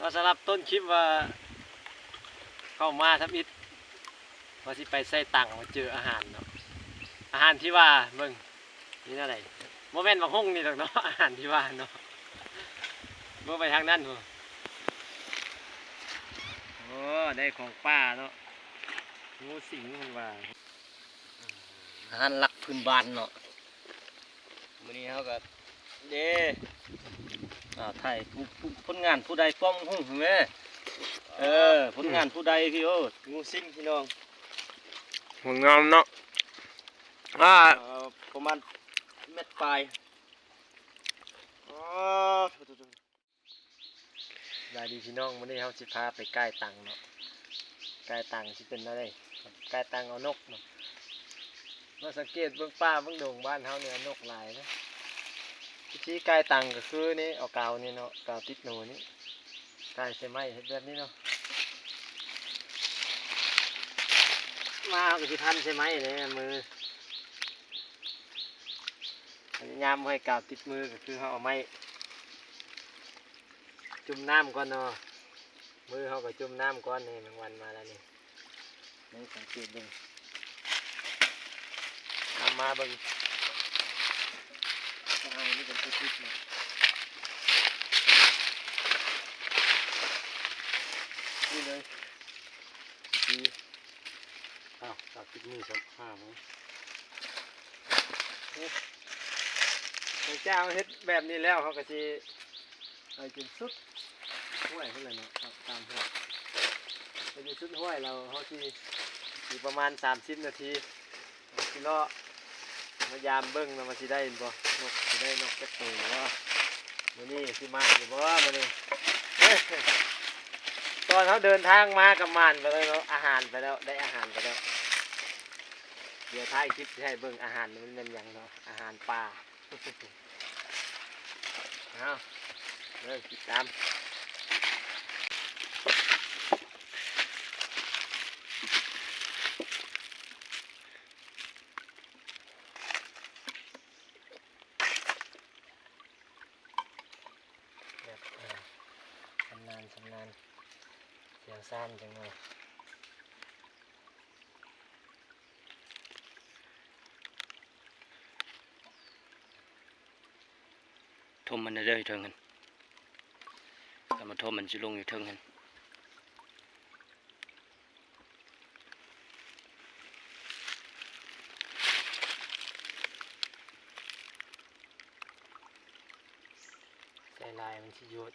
ก็สำหรับต้นคลิปว่าเข้ามาทับอิดว่าสิไปใส่ตังมาเจออาหารเนาะอาหารที่ว่าเบิ่งนี่อะไรโมเมนต์บางห้องนี่หรอกเนาะอาหารที่ว่าเนาะเมื่อไปทางนั้นโอ้ได้ของป้าเนาะงูสิงมันว่าอาหารหลักพื้นบ้านเนาะมื้อนี้เขาก็เด้ไทยผลงานผู้ใดป้อมหุ่งแม่ผลงานผู้ใดพี่โอ้งูสิงพี่น้องผลงานเนาะประมาณเม็ดปลายได้ดีพี่น้องวันนี้เขาสิพาไปใกล้ตังเนาะใกล้ตังสิเป็นอะไรใกล้ตังเอานกเนาะมาสังเกตเบื้องป้าเบื้องดงบ้านเขาเนี่ยนกหลายนะที่ใกล้ตังก็คือนี่เอากาวนี่เนาะกาวติดหนูนี่ใกล้ใช่ไหมเห็นแบบนี้เนาะมาก็สิพันใช่ไหมเนี่ยมือพยายามให้กาวติดมือก็คือเขาเอาไม้จุ่มน้ำก่อนเนาะมือเขาก็จุ่มน้ำก่อนนี่แมงวันมาแล้วนี่สังเกตดูทำมาเบิ่งเอานี่เป็นติดมานี่เลยทีตัดติดมือสักห้ามั้งพระเจ้าเฮ็ดแบบนี้แล้วเขาก็จะเอาจนสุดห้วยเท่าไหร่เนาะตามหัวไปจนสุดห้วยเราเขาที่อยู่ประมาณ30 นาทีที่เลาะมายามเบิ้งเรามาสิได้บ่นกสิได้นกกระตูว่าวันนี้สิมาอยู่บ่วันนี้ตอนเขาเดินทางมากับมันไปแล้วเนาะอาหารไปแล้วได้อาหารไปแล้วเดี๋ยวท้ายคลิปให้เบิ้งอาหารมันเป็นอย่างเนาะอาหารปลาเอาเลยติดตามชำนาญเสียงซ่านจังเลยทมมันได้เทิงกันแต่มาทมมันจะลงอยู่เทิงกันใส่ลายมันชิโยด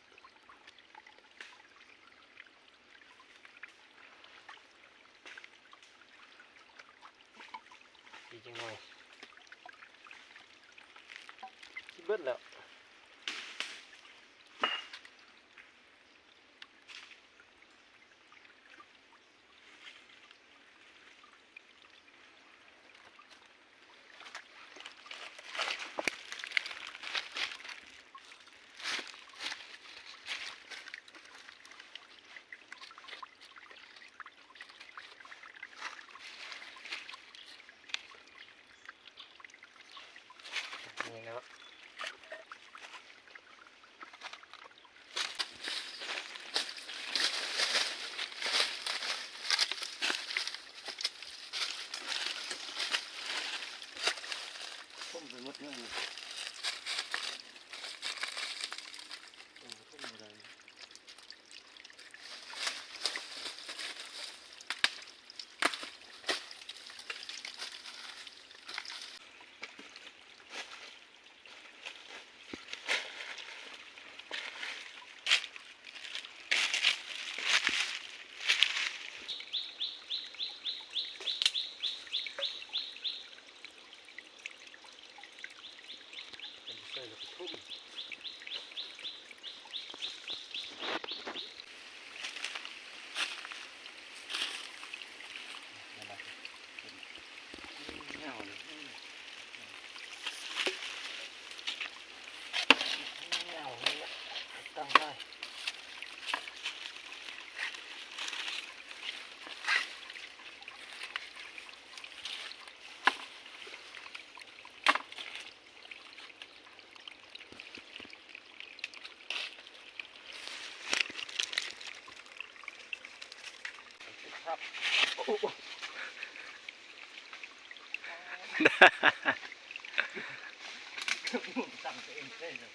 ดีจังเลยชิเบิดแล้วนี่เนาะพุ่มไปหมดเลยพุ่มอะไรใส่แล้วก็ทุ่มตั้งได้ ครับตั้งตัวเองได้เลย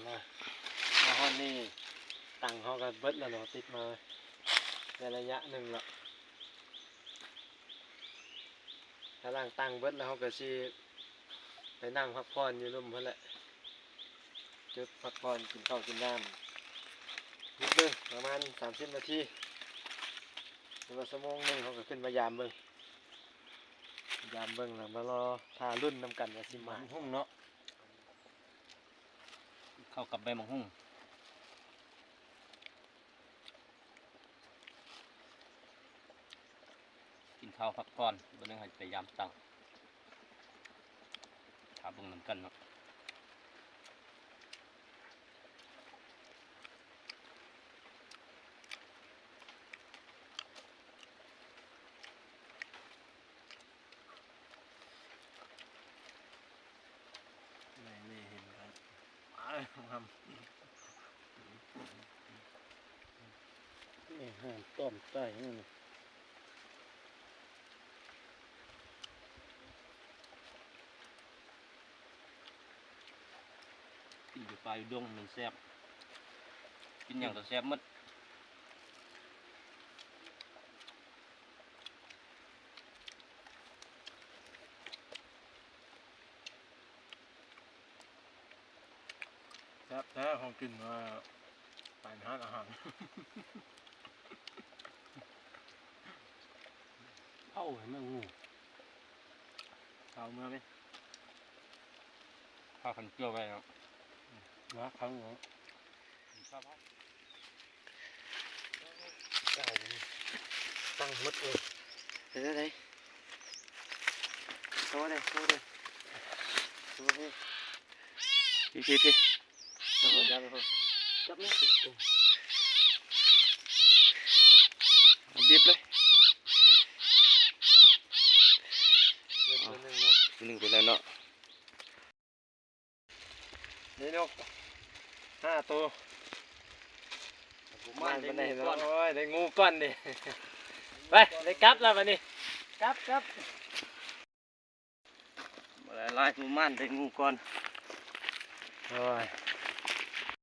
มาฮอนนี่ตั้งเขากันเบิดแล้วเนาะติดมาในระยะหนึ่งละถ้าล่างตั้งเบิดแล้วเขาก็สิไปนั่งพักผ่อนอยู่ร่มเพื่อนแหละจุดพักผ่อนกินข้าวกินน้ำนิดนึงประมาณ30 นาทีหรือว่า1 ชั่วโมงนึงเขาก็ขึ้นมายามเบิ่งแล้วมารอทารุ่นนำกันว่าสิมา หุ่งเนาะเข้ากับใบมังหุ่งกินข้าวพักผ่อนบนนึงให้พยายามตั้งขาบึงน้ำกันเนาะ นี่เห็นครับทำนี่ห่านต้มไก่นี่ กินอยู่ปลาอยู่ดงมันแซ่บกินอย่างก็แซ่บหมด แซ่บแท้ของกินมาปานห้านอาหาร เข้าให้แม่งู เอาเมื่อไหม ข้าวขันเกลือไว้เนาะ นะครั้งหนึ่ง ข้าว ไก่ตั้งหมดเลยเดี๋ยวได้โตเลยพี่จับจับเลยจับเนี่ยบีบเลยหนึ่งไปแล้วเนาะนี่นก5 ตัวมันไปไหนเนาะโอ้ยได้งูก้อนดิไปได้กลับแล้ววันนี้กลับมาไล่งูมันได้งูก่อน โอ้ย